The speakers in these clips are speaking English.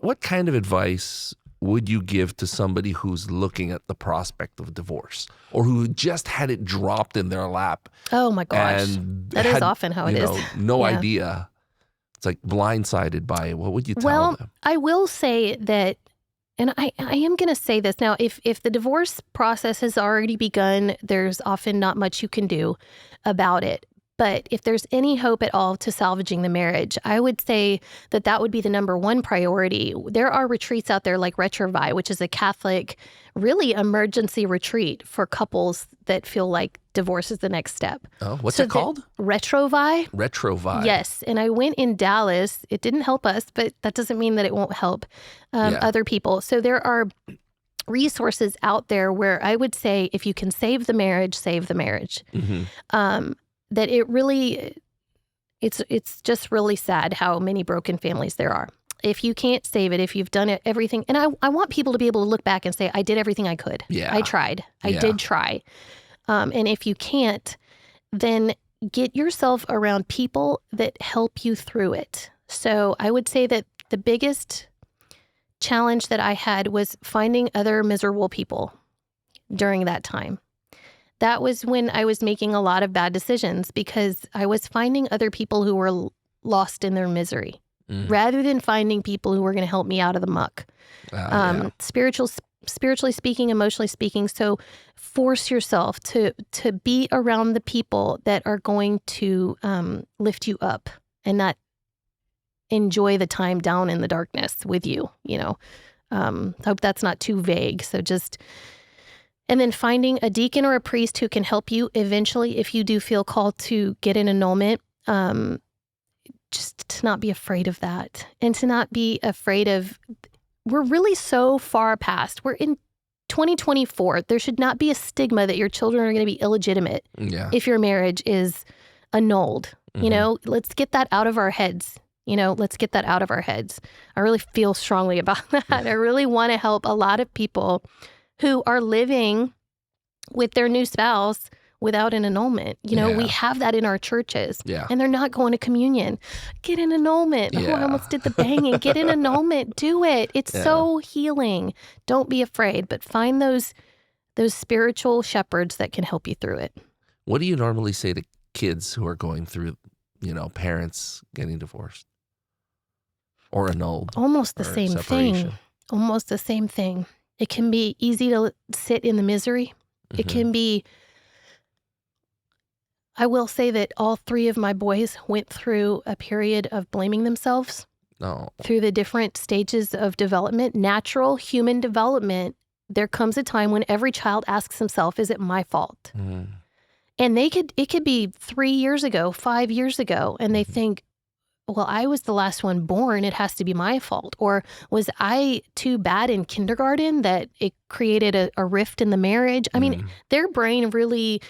What kind of advice would you give to somebody who's looking at the prospect of divorce, or who just had it dropped in their lap? Oh my gosh. And That is often how it is. No Yeah. idea. It's like blindsided by it. What would you tell Well, them? I will say that, and I am going to say this now, if the divorce process has already begun, there's often not much you can do about it. But if there's any hope at all to salvaging the marriage, I would say that would be the number one priority. There are retreats out there like Retrovi, which is a Catholic, really emergency retreat for couples that feel like divorce is the next step. Oh, what's it called? Retrovi. Retrovi. Yes. And I went in Dallas. It didn't help us, but that doesn't mean that it won't help other people. So there are resources out there where I would say if you can save the marriage, save the marriage. Mm-hmm. That it really, it's just really sad how many broken families there are. If you can't save it, if you've done it, everything, and I want people to be able to look back and say, I did everything I could. Yeah. I tried. I did try. And if you can't, then get yourself around people that help you through it. So I would say that the biggest challenge that I had was finding other miserable people during that time. That was when I was making a lot of bad decisions because I was finding other people who were lost in their misery rather than finding people who were going to help me out of the muck. Spiritually speaking, emotionally speaking. So force yourself to be around the people that are going to lift you up and not enjoy the time down in the darkness with you, hope that's not too vague. So and then finding a deacon or a priest who can help you eventually if you do feel called to get an annulment, just to not be afraid of that and to not be afraid of, we're really so far past. We're in 2024. There should not be a stigma that your children are going to be illegitimate if your marriage is annulled. Mm-hmm. Let's get that out of our heads. Let's get that out of our heads. I really feel strongly about that. I really want to help a lot of people who are living with their new spouse without an annulment. We have that in our churches and they're not going to communion. Get an annulment. Oh, I almost did the banging. Get an annulment. Do it. It's so healing. Don't be afraid, but find those spiritual shepherds that can help you through it. What do you normally say to kids who are going through, parents getting divorced or annulled? Almost the same thing. Almost the same thing. It can be easy to sit in the misery. Mm-hmm. It can be, I will say that all three of my boys went through a period of blaming themselves through the different stages of development, natural human development. There comes a time when every child asks himself, is it my fault? Mm. And it could be 3 years ago, 5 years ago, and they think, well, I was the last one born. It has to be my fault. Or was I too bad in kindergarten that it created a rift in the marriage? I mean, their brain really,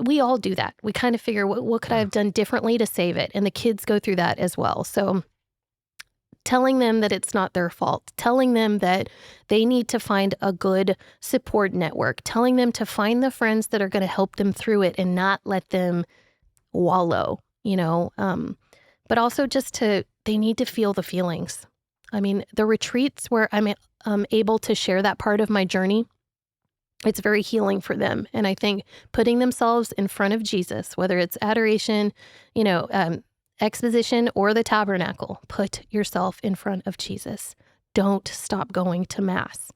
we all do that. We kind of figure, what could I have done differently to save it? And the kids go through that as well. So telling them that it's not their fault, telling them that they need to find a good support network, telling them to find the friends that are going to help them through it and not let them wallow, but also they need to feel the feelings. I mean, the retreats where I'm able to share that part of my journey, it's very healing for them. And I think putting themselves in front of Jesus, whether it's adoration, exposition or the tabernacle, put yourself in front of Jesus. Don't stop going to Mass.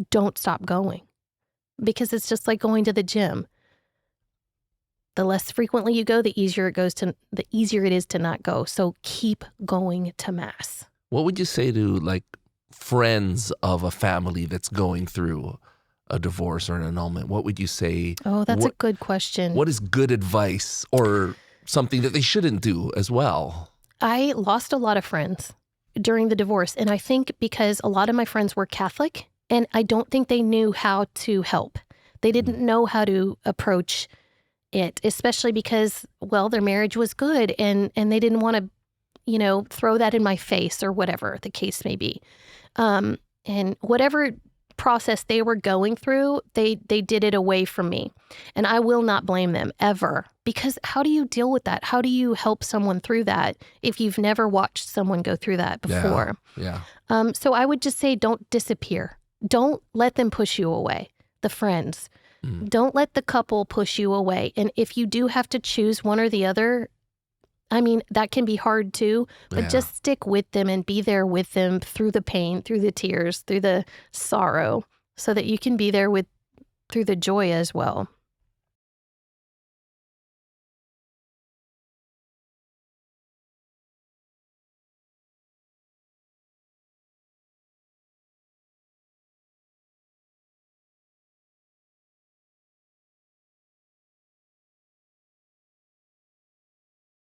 Don't stop going. Because it's just like going to the gym. The less frequently you go, the easier it is to not go. So keep going to Mass. What would you say to friends of a family that's going through a divorce or an annulment? What would you say? Oh, that's a good question. What is good advice or something that they shouldn't do as well? I lost a lot of friends during the divorce. And I think because a lot of my friends were Catholic and I don't think they knew how to help. They didn't know how to approach it, especially because, their marriage was good and they didn't want to, throw that in my face or whatever the case may be. And whatever process they were going through, they did it away from me. And I will not blame them ever, because how do you deal with that? How do you help someone through that if you've never watched someone go through that before? Yeah. So I would just say, don't disappear. Don't let them push you away. The friends. Don't let the couple push you away. And if you do have to choose one or the other, I mean, that can be hard too, but just stick with them and be there with them through the pain, through the tears, through the sorrow, so that you can be there through the joy as well.